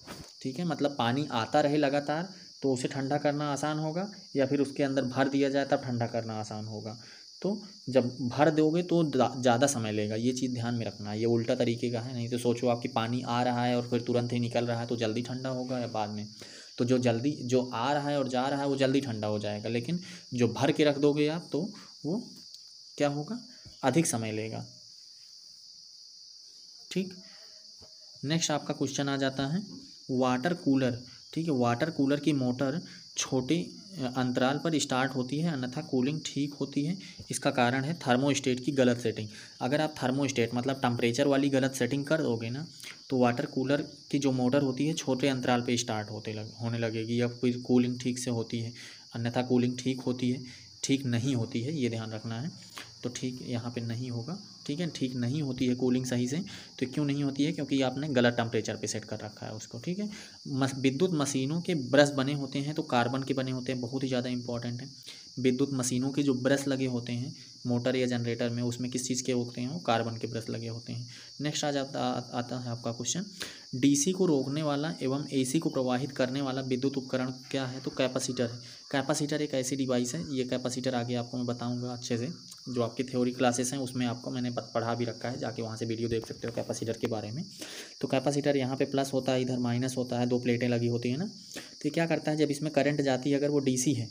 ठीक है। मतलब पानी आता रहे लगातार तो उसे ठंडा करना आसान होगा, या फिर उसके अंदर भर दिया जाए तब ठंडा करना आसान होगा। तो जब भर दोगे तो ज़्यादा समय लेगा, ये चीज़ ध्यान में रखना है। ये उल्टा तरीके का है, नहीं तो सोचो आपकी पानी आ रहा है और फिर तुरंत ही निकल रहा है तो जल्दी ठंडा होगा या बाद में। तो जो आ रहा है और जा रहा है वो जल्दी ठंडा हो जाएगा, लेकिन जो भर के रख दोगे आप तो वो क्या होगा? अधिक समय लेगा, ठीक। नेक्स्ट आपका क्वेश्चन आ जाता है वाटर कूलर, ठीक है। वाटर कूलर की मोटर छोटे अंतराल पर स्टार्ट होती है अन्यथा कूलिंग ठीक होती है। इसका कारण है थर्मोस्टेट की गलत सेटिंग। अगर आप थर्मोस्टेट मतलब टेम्परेचर वाली गलत सेटिंग कर दोगे ना, तो वाटर कूलर की जो मोटर होती है छोटे अंतराल पे स्टार्ट होने लगेगी, या फिर कूलिंग ठीक से होती है, अन्यथा कूलिंग ठीक नहीं होती है, ये ध्यान रखना है। तो ठीक यहाँ पे नहीं होगा, ठीक है, ठीक नहीं होती है कूलिंग सही से। तो क्यों नहीं होती है? क्योंकि आपने गलत टेम्परेचर पे सेट कर रखा है उसको, ठीक है। विद्युत मशीनों के ब्रश बने होते हैं तो कार्बन के बने होते हैं, बहुत ही ज़्यादा इंपॉर्टेंट है। विद्युत मशीनों के जो ब्रश लगे होते हैं मोटर या जनरेटर में, उसमें किस चीज़ के होते हैं? वो कार्बन के ब्रश लगे होते हैं। नेक्स्ट आता है आपका क्वेश्चन, डीसी को रोकने वाला एवं एसी को प्रवाहित करने वाला विद्युत उपकरण क्या है? तो कैपेसिटर है। कैपेसिटर एक ऐसी डिवाइस है, ये कैपेसिटर आगे आपको मैं बताऊंगा अच्छे से, जो आपकी थ्योरी क्लासेस हैं उसमें आपको मैंने पढ़ा भी रखा है, जाके वहाँ से वीडियो देख सकते हो कैपेसिटर के बारे में। तो कैपेसिटर यहाँ पे प्लस होता है, इधर माइनस होता है, दो प्लेटें लगी होती है ना। तो ये क्या करता है, जब इसमें करंट जाती है अगर वो डीसी है,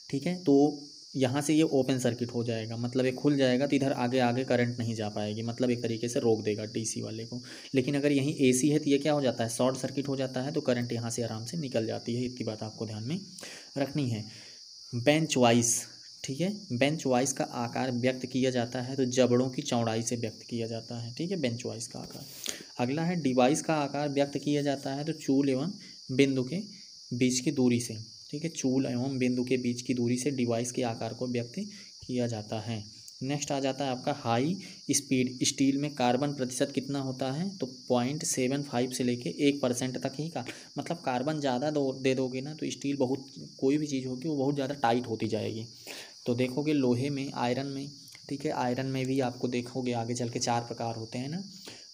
ठीक है, तो यहाँ से ये ओपन सर्किट हो जाएगा, मतलब ये खुल जाएगा, तो इधर आगे करंट नहीं जा पाएगी, मतलब एक तरीके से रोक देगा डीसी वाले को। लेकिन अगर यहीं एसी है तो ये क्या हो जाता है? शॉर्ट सर्किट हो जाता है, तो करंट यहाँ से आराम से निकल जाती है। इतनी बात आपको ध्यान में रखनी है। बेंच वाइज, ठीक है, बेंच वाइज का आकार व्यक्त किया जाता है तो जबड़ों की चौड़ाई से व्यक्त किया जाता है, ठीक है, बेंच वाइज का आकार। अगला है डिवाइस का आकार व्यक्त किया जाता है तो चूल एवं बिंदु के बीच की दूरी से, ठीक है, चूल एवं बिंदु के बीच की दूरी से डिवाइस के आकार को व्यक्त किया जाता है। नेक्स्ट आ जाता है आपका हाई स्पीड स्टील में कार्बन प्रतिशत कितना होता है? तो 0.75 से लेके 1% तक ही का, मतलब कार्बन ज़्यादा दे दोगे ना तो स्टील कोई भी चीज़ होगी वो बहुत ज़्यादा टाइट होती जाएगी। तो देखोगे लोहे में, आयरन में, ठीक है, आयरन में भी आपको देखोगे आगे चल के 4 प्रकार होते हैं ना,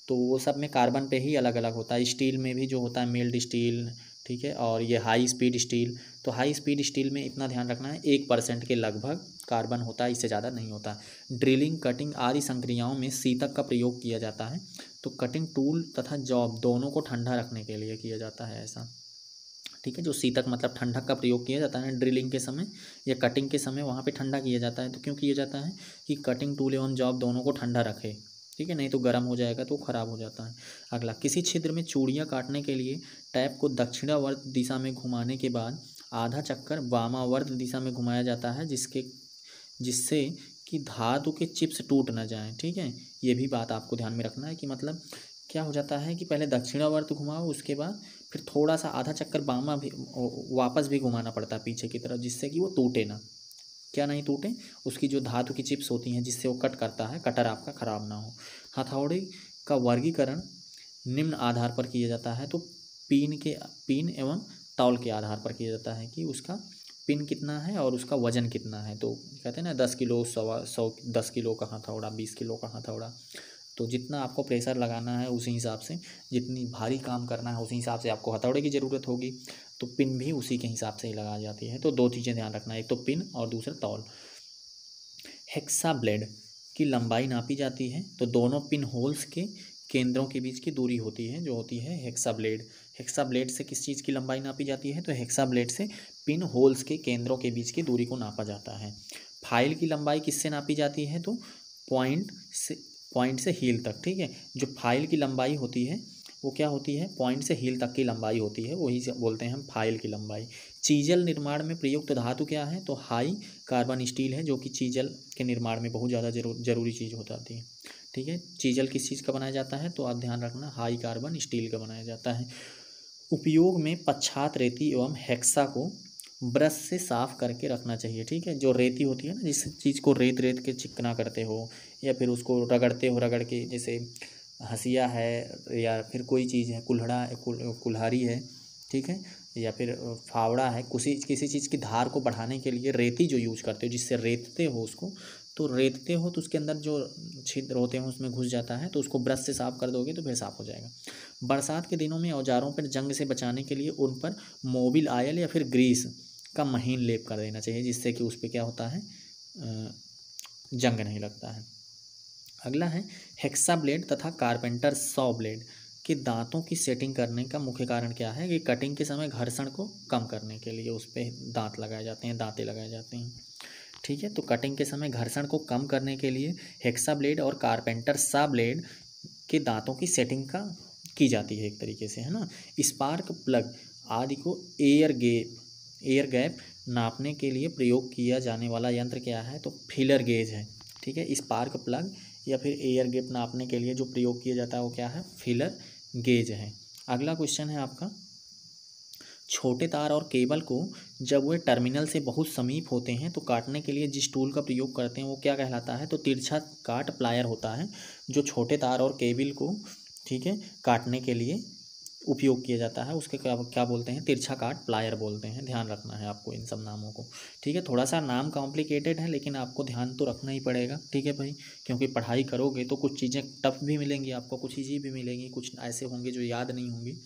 तो वो सब में कार्बन पे ही अलग अलग होता है। स्टील में भी जो होता है मिल्ड स्टील, ठीक है, और ये हाई स्पीड स्टील। तो हाई स्पीड स्टील में इतना ध्यान रखना है 1% के लगभग कार्बन होता है, इससे ज़्यादा नहीं होता। ड्रिलिंग, कटिंग आदि संक्रियाओं में शीतक का प्रयोग किया जाता है, तो कटिंग टूल तथा जॉब दोनों को ठंडा रखने के लिए किया जाता है ऐसा, ठीक है। जो शीतक मतलब ठंडक का प्रयोग किया जाता है ना ड्रिलिंग के समय या कटिंग के समय, वहाँ पे ठंडा किया जाता है। तो क्यों किया जाता है? कि कटिंग टूल एवं जॉब दोनों को ठंडा रखे, ठीक है, नहीं तो गर्म हो जाएगा तो ख़राब हो जाता है। अगला, किसी छिद्र में चूड़ियाँ काटने के लिए टैप को दक्षिणावर्त दिशा में घुमाने के बाद आधा चक्कर वामावर्त दिशा में घुमाया जाता है, जिससे कि धातु के चिप्स टूट ना जाएं, ठीक है। ये भी बात आपको ध्यान में रखना है कि मतलब क्या हो जाता है कि पहले दक्षिणावर्त घुमाओ, उसके बाद फिर थोड़ा सा आधा चक्कर बामा भी वापस भी घुमाना पड़ता है पीछे की तरफ, जिससे कि वो टूटे ना। क्या नहीं टूटे? उसकी जो धातु की चिप्स होती हैं जिससे वो कट करता है, कटर आपका ख़राब ना हो। हथौड़े का वर्गीकरण निम्न आधार पर किया जाता है, तो पिन एवं तौल के आधार पर किया जाता है कि उसका पिन कितना है और उसका वजन कितना है। तो कहते हैं ना 10 किलो 100 10 किलो का हथौड़ा, 20 किलो का हथौड़ा। तो जितना आपको प्रेशर लगाना है उसी हिसाब से, जितनी भारी काम करना है उसी हिसाब से आपको हथौड़े की ज़रूरत होगी, तो पिन भी उसी के हिसाब से ही लगाई जाती है। तो दो चीज़ें ध्यान रखना है, एक तो पिन और दूसरा तौल। हेक्सा ब्लेड की लंबाई नापी जाती है, तो दोनों पिन होल्स के केंद्रों के बीच की दूरी होती है जो होती है हेक्सा ब्लेड। हेक्सा ब्लेड से किस चीज़ की लंबाई नापी जाती है? तो हेक्सा ब्लेड से पिन होल्स के केंद्रों के बीच की दूरी को नापा जाता है। फाइल की लंबाई किससे नापी जाती है? तो पॉइंट से हील तक, ठीक है। जो फाइल की लंबाई होती है वो क्या होती है? पॉइंट से हील तक की लंबाई होती है, वही बोलते हैं हम फाइल की लंबाई। चीजल निर्माण में प्रयुक्त धातु क्या है? तो हाई कार्बन स्टील है, जो कि चीजल के निर्माण में बहुत ज़्यादा जरूरी चीज़ हो जाती है, ठीक है। चीजल किस चीज़ का बनाया जाता है? तो आप ध्यान रखना, हाई कार्बन स्टील का बनाया जाता है। उपयोग में पश्चात रेती एवं हेक्सा को ब्रश से साफ करके रखना चाहिए, ठीक है। जो रेती होती है ना, जिस चीज़ को रेत रेत के चिकना करते हो या फिर उसको रगड़ते हो, रगड़ के, जैसे हंसिया है या फिर कोई चीज़ है, कुल्हाड़ी है, ठीक है, या फिर फावड़ा है, किसी चीज़ की धार को बढ़ाने के लिए रेती जो यूज करते हो, जिससे रेतते हो उसको, तो रेतते हो तो उसके अंदर जो छिद्र होते हैं उसमें घुस जाता है, तो उसको ब्रश से साफ कर दोगे तो फिर साफ हो जाएगा। बरसात के दिनों में औजारों पर जंग से बचाने के लिए उन पर मोबिल ऑयल या फिर ग्रीस का महीन लेप कर देना चाहिए, जिससे कि उस पर क्या होता है, जंग नहीं लगता है। अगला है हेक्सा ब्लेड तथा कारपेंटर सॉ ब्लेड के दांतों की सेटिंग करने का मुख्य कारण क्या है? कि कटिंग के समय घर्षण को कम करने के लिए उस पर दांत लगाए जाते हैं, दांतें लगाए जाते हैं, ठीक है। तो कटिंग के समय घर्षण को कम करने के लिए हेक्सा ब्लेड और कारपेंटर सा ब्लेड के दांतों की सेटिंग की जाती है एक तरीके से, है ना। स्पार्क प्लग आदि को एयर गैप नापने के लिए प्रयोग किया जाने वाला यंत्र क्या है? तो फीलर गेज है, ठीक है। स्पार्क प्लग या फिर एयर गैप नापने के लिए जो प्रयोग किया जाता है वो क्या है? फीलर गेज है। अगला क्वेश्चन है आपका, छोटे तार और केबल को जब वे टर्मिनल से बहुत समीप होते हैं तो काटने के लिए जिस टूल का प्रयोग करते हैं वो क्या कहलाता है? तो तिरछा काट प्लायर होता है, जो छोटे तार और केबल को, ठीक है, काटने के लिए उपयोग किया जाता है, उसके क्या बोलते हैं? तिरछा काट प्लायर बोलते हैं। ध्यान रखना है आपको इन सब नामों को, ठीक है। थोड़ा सा नाम कॉम्प्लिकेटेड है लेकिन आपको ध्यान तो रखना ही पड़ेगा, ठीक है भाई, क्योंकि पढ़ाई करोगे तो कुछ चीज़ें टफ भी मिलेंगी आपको, कुछ ईजी भी मिलेंगी, कुछ ऐसे होंगे जो याद नहीं होंगी।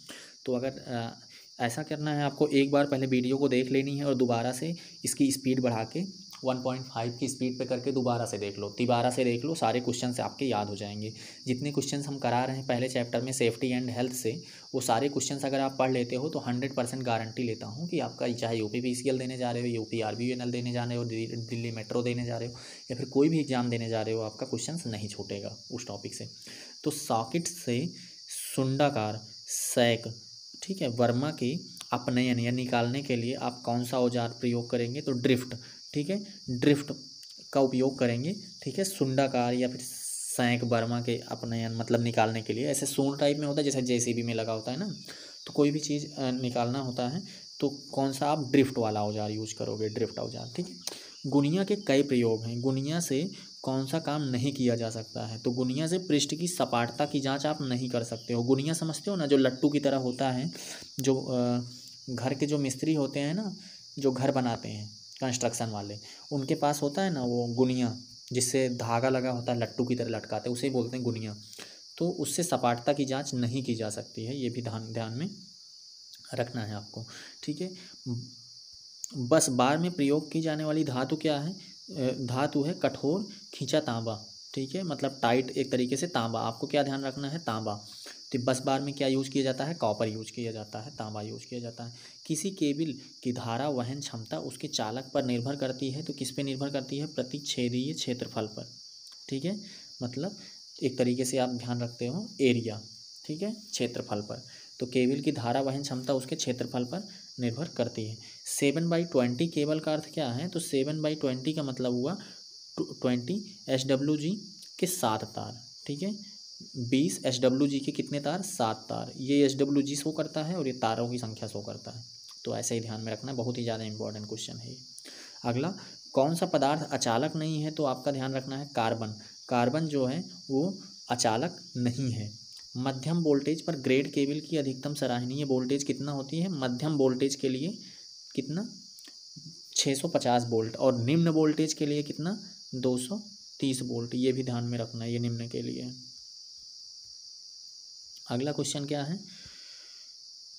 तो अगर ऐसा करना है आपको, एक बार पहले वीडियो को देख लेनी है और दोबारा से इसकी स्पीड बढ़ा के 1.5 की स्पीड पे करके दोबारा से देख लो, तिबारा से देख लो, सारे क्वेश्चन से आपके याद हो जाएंगे। जितने क्वेश्चन हम करा रहे हैं पहले चैप्टर में सेफ्टी एंड हेल्थ से, वो सारे क्वेश्चन अगर आप पढ़ लेते हो तो 100% गारंटी लेता हूँ कि आपका, चाहे UPPCL देने जा रहे हो, UP RBUNL देने जा रहे हो, दिल्ली मेट्रो देने जा रहे हो, या फिर कोई भी एग्जाम देने जा रहे हो, आपका क्वेश्चन नहीं छूटेगा उस टॉपिक से। तो सॉकेट से सुंडाकार सैक, ठीक है, वर्मा के अपनयन या निकालने के लिए आप कौन सा औजार प्रयोग करेंगे? तो ड्रिफ्ट, ठीक है, ड्रिफ्ट का उपयोग करेंगे, ठीक है। सुंडाकार या फिर सैंक वर्मा के अपनयन मतलब निकालने के लिए, ऐसे सूंड टाइप में होता है जैसे JCB में लगा होता है ना, तो कोई भी चीज़ निकालना होता है तो कौन सा आप ड्रिफ्ट वाला औजार यूज करोगे? ड्रिफ्ट औजार, ठीक है। गुनिया के कई प्रयोग हैं, गुनिया से कौन सा काम नहीं किया जा सकता है? तो गुनिया से पृष्ठ की सपाटता की जांच आप नहीं कर सकते हो। गुनिया समझते हो ना, जो लट्टू की तरह होता है, जो घर के जो मिस्त्री होते हैं ना, जो घर बनाते हैं कंस्ट्रक्शन वाले, उनके पास होता है ना वो गुनिया, जिससे धागा लगा होता है, लट्टू की तरह लटकाते हैं, उसे ही बोलते हैं गुनिया। तो उससे सपाटता की जांच नहीं की जा सकती है, ये भी ध्यान में रखना है आपको, ठीक है। बस बार में प्रयोग की जाने वाली धातु क्या है? धातु है कठोर खींचा तांबा, ठीक है, मतलब टाइट एक तरीके से तांबा, आपको क्या ध्यान रखना है? तांबा। तो बस बार में क्या यूज किया जाता है? कॉपर यूज किया जाता है, तांबा यूज किया जाता है। किसी केबल की धारा वहन क्षमता उसके चालक पर निर्भर करती है, तो किस पे निर्भर करती है? प्रतिच्छेदीय क्षेत्रफल पर, ठीक है, मतलब एक तरीके से आप ध्यान रखते हो एरिया, ठीक है, क्षेत्रफल पर। तो केबल की धारा वहन क्षमता उसके क्षेत्रफल पर निर्भर करती है। 7/20 केबल का अर्थ क्या है? तो 7/20 का मतलब हुआ 20 SWG के 7 तार, ठीक है, 20 SWG के कितने तार, 7 तार। ये SWG शो करता है और ये तारों की संख्या शो करता है। तो ऐसे ही ध्यान में रखना है, बहुत ही ज़्यादा इंपॉर्टेंट क्वेश्चन है ये। अगला, कौन सा पदार्थ अचालक नहीं है, तो आपका ध्यान रखना है कार्बन। कार्बन जो है वो अचालक नहीं है। मध्यम वोल्टेज पर ग्रेड केबल की अधिकतम सराहनीय वोल्टेज कितना होती है, मध्यम वोल्टेज के लिए कितना, 650 वोल्ट, और निम्न वोल्टेज के लिए कितना, 230 वोल्ट। ये भी ध्यान में रखना है, ये निम्न के लिए है। अगला क्वेश्चन क्या है,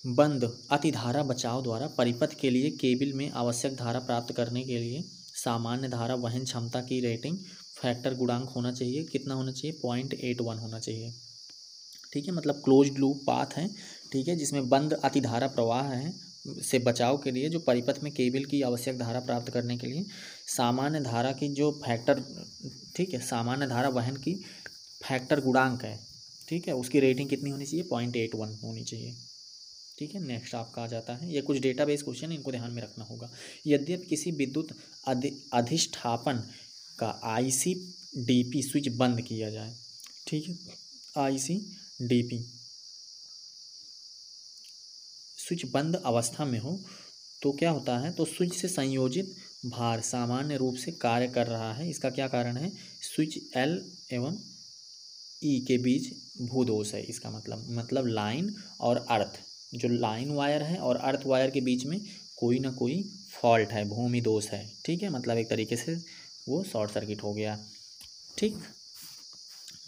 बंद अतिधारा बचाव द्वारा परिपथ के लिए केबल में आवश्यक धारा प्राप्त करने के लिए सामान्य धारा वहन क्षमता की रेटिंग फैक्टर गुणांक होना चाहिए, कितना होना चाहिए, 0.81 होना चाहिए। ठीक है, मतलब क्लोज्ड लूप पाथ है, ठीक है, जिसमें बंद अतिधारा प्रवाह है से बचाव के लिए जो परिपथ में केबल की आवश्यक धारा प्राप्त करने के लिए सामान्य धारा की जो फैक्टर, ठीक है, सामान्य धारा वहन की फैक्टर गुणांक है, ठीक है, उसकी रेटिंग कितनी होनी चाहिए, 0.81 होनी चाहिए। ठीक है, नेक्स्ट आपका आ जाता है, ये कुछ डेटाबेस क्वेश्चन इनको ध्यान में रखना होगा। यद्यपि किसी विद्युत अधिष्ठापन का ICDP स्विच बंद किया जाए, ठीक है, ICDP स्विच बंद अवस्था में हो तो क्या होता है, तो स्विच से संयोजित भार सामान्य रूप से कार्य कर रहा है। इसका क्या कारण है, स्विच L एवं E के बीच भूदोष है। इसका मतलब लाइन और अर्थ, जो लाइन वायर है और अर्थ वायर के बीच में कोई ना कोई फॉल्ट है, भूमि दोष है। ठीक है, मतलब एक तरीके से वो शॉर्ट सर्किट हो गया। ठीक,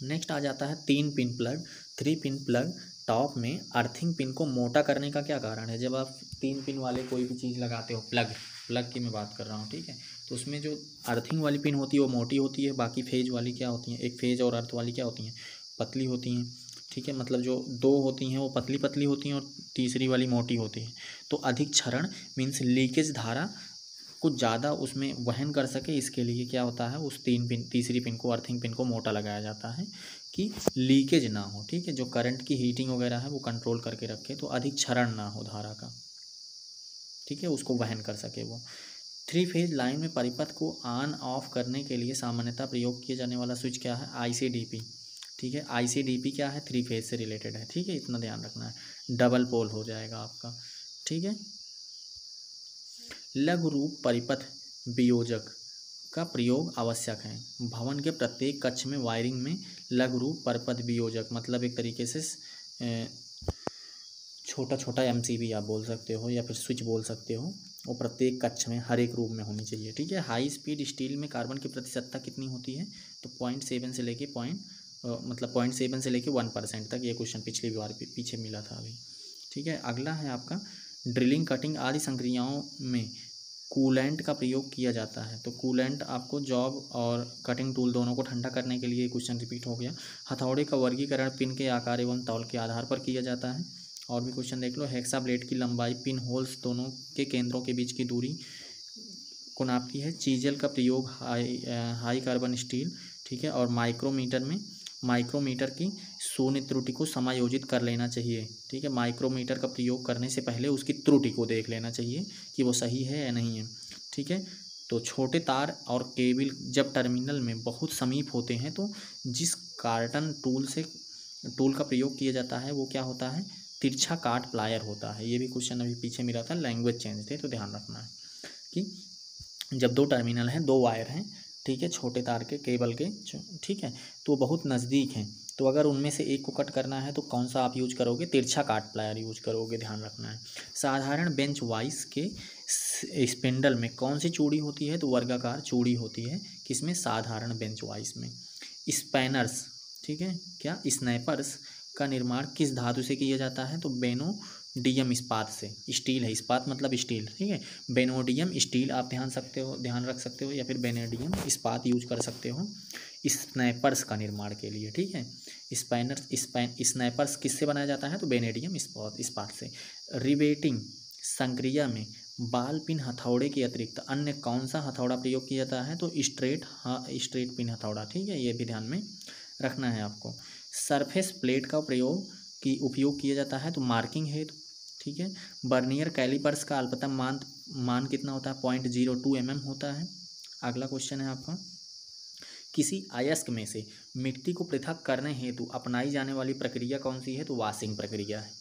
नेक्स्ट आ जाता है 3 pin plug. 3 pin plug top में अर्थिंग पिन को मोटा करने का क्या कारण है। जब आप 3 पिन वाले कोई भी चीज़ लगाते हो, प्लग की मैं बात कर रहा हूँ, ठीक है, तो उसमें जो अर्थिंग वाली पिन होती है वो मोटी होती है, बाकी फेज वाली क्या होती हैं, एक फेज और अर्थ वाली क्या होती हैं, पतली होती हैं। ठीक है, मतलब जो 2 होती हैं वो पतली पतली होती हैं और तीसरी वाली मोटी होती है। तो अधिक क्षरण मीन्स लीकेज धारा कुछ ज़्यादा उसमें वहन कर सके, इसके लिए क्या होता है, उस तीसरी पिन को, अर्थिंग पिन को मोटा लगाया जाता है कि लीकेज ना हो। ठीक है, जो करंट की हीटिंग वगैरह है वो कंट्रोल करके रखे, तो अधिक क्षरण ना हो धारा का, ठीक है, उसको वहन कर सके वो। 3 फेज लाइन में परिपथ को ऑन ऑफ करने के लिए सामान्यतः प्रयोग किया जाने वाला स्विच क्या है, ICDP। ठीक है, ICDP क्या है, 3 फेज से रिलेटेड है। ठीक है, इतना ध्यान रखना है, डबल पोल हो जाएगा आपका। ठीक है, लघु रूप परिपथ वियोजक का प्रयोग आवश्यक है। भवन के प्रत्येक कक्ष में वायरिंग में लघु रूप परिपथ वियोजक, मतलब एक तरीके से छोटा छोटा MCB आप बोल सकते हो या फिर स्विच बोल सकते हो, वो प्रत्येक कक्ष में हर एक रूम में होनी चाहिए। ठीक है, हाई स्पीड स्टील में कार्बन की प्रतिशतता कितनी होती है, तो 0.7 से लेके 0.7 से लेके 1% तक। ये क्वेश्चन पिछली बार पीछे मिला था अभी। ठीक है, अगला है आपका ड्रिलिंग, कटिंग आदि संक्रियाओं में कूलेंट का प्रयोग किया जाता है। तो कूलेंट आपको जॉब और कटिंग टूल दोनों को ठंडा करने के लिए क्वेश्चन रिपीट हो गया। हथौड़े का वर्गीकरण पिन के आकार एवं तौल के आधार पर किया जाता है। और भी क्वेश्चन देख लो, हेक्सा ब्लेड की लंबाई पिन होल्स दोनों के केंद्रों के बीच की दूरी को नापती है। चीजल का प्रयोग हाई कार्बन स्टील, ठीक है, और माइक्रोमीटर की शून्य त्रुटि को समायोजित कर लेना चाहिए। ठीक है, माइक्रोमीटर का प्रयोग करने से पहले उसकी त्रुटि को देख लेना चाहिए कि वो सही है या नहीं है। ठीक है, तो छोटे तार और केबल जब टर्मिनल में बहुत समीप होते हैं तो जिस कार्टन टूल का प्रयोग किया जाता है वो क्या होता है, तिरछा काट प्लायर होता है। ये भी क्वेश्चन अभी पीछे मिला था, लैंग्वेज चेंज थे, तो ध्यान रखना है कि जब 2 टर्मिनल हैं, 2 वायर हैं, ठीक है, छोटे तार के केबल के, ठीक है, तो बहुत नज़दीक हैं, तो अगर उनमें से एक को कट करना है तो कौन सा आप यूज करोगे, तिरछा काट प्लायर यूज करोगे, ध्यान रखना है। साधारण बेंच वाइस के स्पिंडल में कौन सी चूड़ी होती है, तो वर्गाकार चूड़ी होती है, किसमें, साधारण बेंच वाइस में। स्पैनर्स, ठीक है, क्या, स्नैपर्स का निर्माण किस धातु से किया जाता है, तो बेनोडियम इस्पात से। स्टील है, इस्पात मतलब स्टील, ठीक है, बेनोडियम स्टील आप ध्यान रख सकते हो या फिर बेनेडियम इस्पात यूज कर सकते हो स्नैपर्स का निर्माण के लिए। ठीक है, स्नैपर्स किससे बनाया जाता है, तो बेनेडियम इस्पात से। रिवेटिंग संक्रिया में बाल पिन हथौड़े के अतिरिक्त अन्य कौन सा हथौड़ा प्रयोग किया जाता है, तो स्ट्रेट पिन हथौड़ा। ठीक है, ये भी ध्यान में रखना है आपको। सरफेस प्लेट का उपयोग किया जाता है, तो मार्किंग हेतु। ठीक है, बर्नियर कैलिपर्स का अल्पतम मान कितना होता है, 0.02 mm होता है। अगला क्वेश्चन है आपका, किसी अयस्क में से मिट्टी को पृथक करने हेतु अपनाई जाने वाली प्रक्रिया कौन सी है? तो वॉशिंग प्रक्रिया है।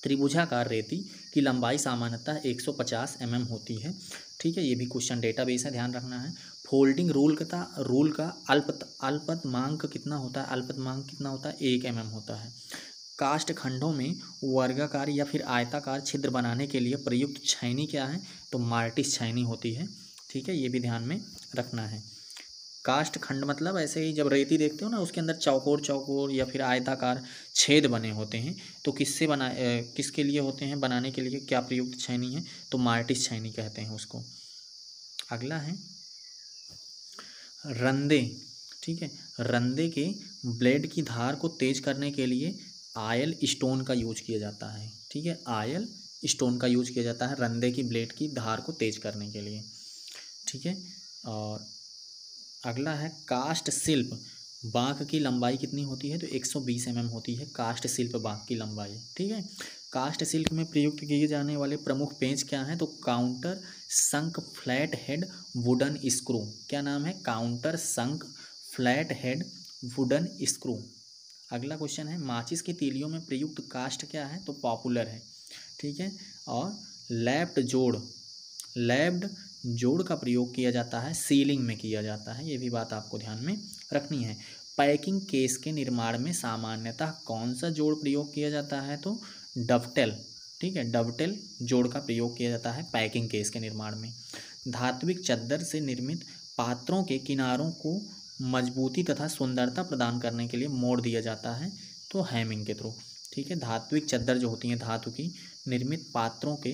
त्रिभुजाकार रेती की लंबाई सामान्यतः 150 mm होती है। ठीक है, ये भी क्वेश्चन डेटाबेस है, ध्यान रखना है। फोल्डिंग रूल का अल्पतमांक कितना होता है? अल्पतमांक कितना होता है? 1 mm होता है। काष्ठ खंडों में वर्गाकार या फिर आयताकार छिद्र बनाने के लिए प्रयुक्त छैनी क्या है? तो मार्टिस छैनी होती है। ठीक है, ये भी ध्यान में रखना है। काष्ठ खंड मतलब ऐसे ही जब रेती देखते हो ना, उसके अंदर चौकोर चौकोर या फिर आयताकार छेद बने होते हैं, तो किसके लिए होते हैं? बनाने के लिए क्या प्रयुक्त छैनी है? तो मार्टिस छैनी कहते हैं उसको। अगला है रंदे। ठीक है, रंदे के ब्लेड की धार को तेज करने के लिए आयल स्टोन का यूज किया जाता है। ठीक है, आयल स्टोन का यूज किया जाता है रंदे की ब्लेड की धार को तेज करने के लिए। ठीक है, और अगला है काष्ठ शिल्प बाँक की लंबाई कितनी होती है? तो 120 mm होती है काष्ठ शिल्प बाँक की लंबाई। ठीक है, काष्ठ शिल्प में प्रयुक्त किए जाने वाले प्रमुख पेंच क्या हैं? तो काउंटर संक फ्लैट हेड वुडन स्क्रू। क्या नाम है? काउंटर संक फ्लैट हेड वुडन स्क्रू। अगला क्वेश्चन है माचिस की तीलियों में प्रयुक्त काष्ठ क्या है? तो पॉपुलर है। ठीक है, और लैप्ड जोड़ का प्रयोग किया जाता है, सीलिंग में किया जाता है, ये भी बात आपको ध्यान में रखनी है। पैकिंग केस के निर्माण में सामान्यतः कौन सा जोड़ प्रयोग किया जाता है? तो डवटेल। ठीक है, डवटेल जोड़ का प्रयोग किया जाता है पैकिंग केस के निर्माण में। धात्विक चद्दर से निर्मित पात्रों के किनारों को मजबूती तथा सुंदरता प्रदान करने के लिए मोड़ दिया जाता है, तो हैमिंग के थ्रू। ठीक है, धात्विक चद्दर जो होती हैं धातु की निर्मित पात्रों के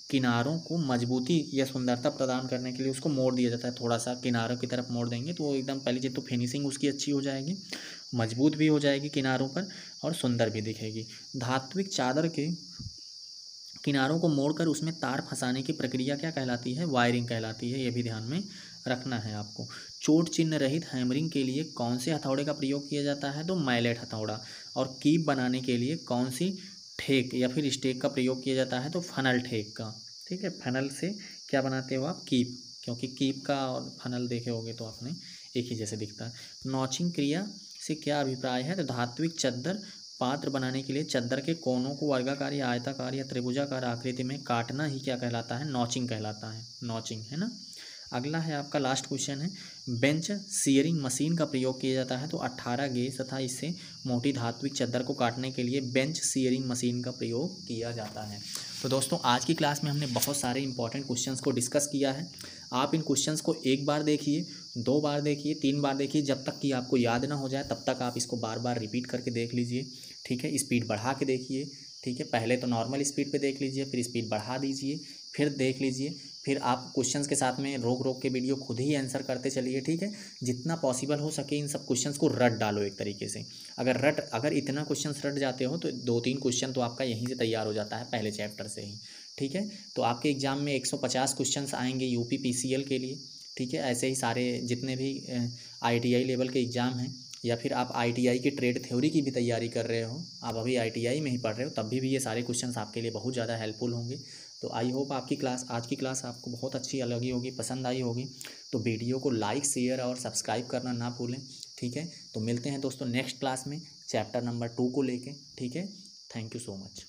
किनारों को मजबूती या सुंदरता प्रदान करने के लिए उसको मोड़ दिया जाता है। थोड़ा सा किनारों की तरफ मोड़ देंगे तो वो एकदम पहली चीज़ तो फिनिशिंग उसकी अच्छी हो जाएगी, मजबूत भी हो जाएगी किनारों पर और सुंदर भी दिखेगी। धात्विक चादर के किनारों को मोड़कर उसमें तार फंसाने की प्रक्रिया क्या कहलाती है? वायरिंग कहलाती है, ये भी ध्यान में रखना है आपको। चोट चिन्ह रहित हैमरिंग के लिए कौन से हथौड़े का प्रयोग किया जाता है? तो मैलेट हथौड़ा। और कीप बनाने के लिए कौन सी ठेक या फिर स्टेक का प्रयोग किया जाता है? तो फनल ठेक का। ठीक है, फनल से क्या बनाते हो आप? कीप, क्योंकि कीप का और फनल देखे होगे तो आपने एक ही जैसे दिखता है। नॉचिंग क्रिया से क्या अभिप्राय है? तो धात्विक चद्दर पात्र बनाने के लिए चद्दर के कोनों को वर्गाकार या आयताकार या त्रिभुजाकार आकृति में काटना ही क्या कहलाता है? नॉचिंग कहलाता है, नॉचिंग, है ना। अगला है आपका लास्ट क्वेश्चन है बेंच सीयरिंग मशीन का प्रयोग किया जाता है, तो 18 गेज तथा इससे मोटी धात्विक चद्दर को काटने के लिए बेंच सीयरिंग मशीन का प्रयोग किया जाता है। तो दोस्तों आज की क्लास में हमने बहुत सारे इंपॉर्टेंट क्वेश्चंस को डिस्कस किया है। आप इन क्वेश्चंस को एक बार देखिए, 2 बार देखिए, 3 बार देखिए, जब तक कि आपको याद ना हो जाए तब तक आप इसको बार बार रिपीट करके देख लीजिए। ठीक है, स्पीड बढ़ा के देखिए। ठीक है, पहले तो नॉर्मल स्पीड पे देख लीजिए, फिर स्पीड बढ़ा दीजिए, फिर देख लीजिए, फिर आप क्वेश्चंस के साथ में रोक रोक के वीडियो खुद ही आंसर करते चलिए। ठीक है, जितना पॉसिबल हो सके इन सब क्वेश्चंस को रट डालो एक तरीके से। अगर इतना क्वेश्चंस रट जाते हो तो 2-3 क्वेश्चन तो आपका यहीं से तैयार हो जाता है पहले चैप्टर से ही। ठीक है, तो आपके एग्जाम में 150 क्वेश्चंस आएंगे यूपी पीसीएल के लिए। ठीक है, ऐसे ही सारे जितने भी ITI लेवल के एग्ज़ाम हैं, या फिर आप ITI की ट्रेड थ्योरी की भी तैयारी कर रहे हो, आप अभी ITI में ही पढ़ रहे हो, तब भी ये सारे क्वेश्चंस आपके लिए बहुत ज़्यादा हेल्पफुल होंगे। तो आई होप आपकी आज की क्लास आपको बहुत अच्छी लगी होगी, पसंद आई होगी। तो वीडियो को लाइक, शेयर और सब्सक्राइब करना ना भूलें। ठीक है, तो मिलते हैं दोस्तों नेक्स्ट क्लास में चैप्टर नंबर 2 को लेके। ठीक है, थैंक यू सो मच।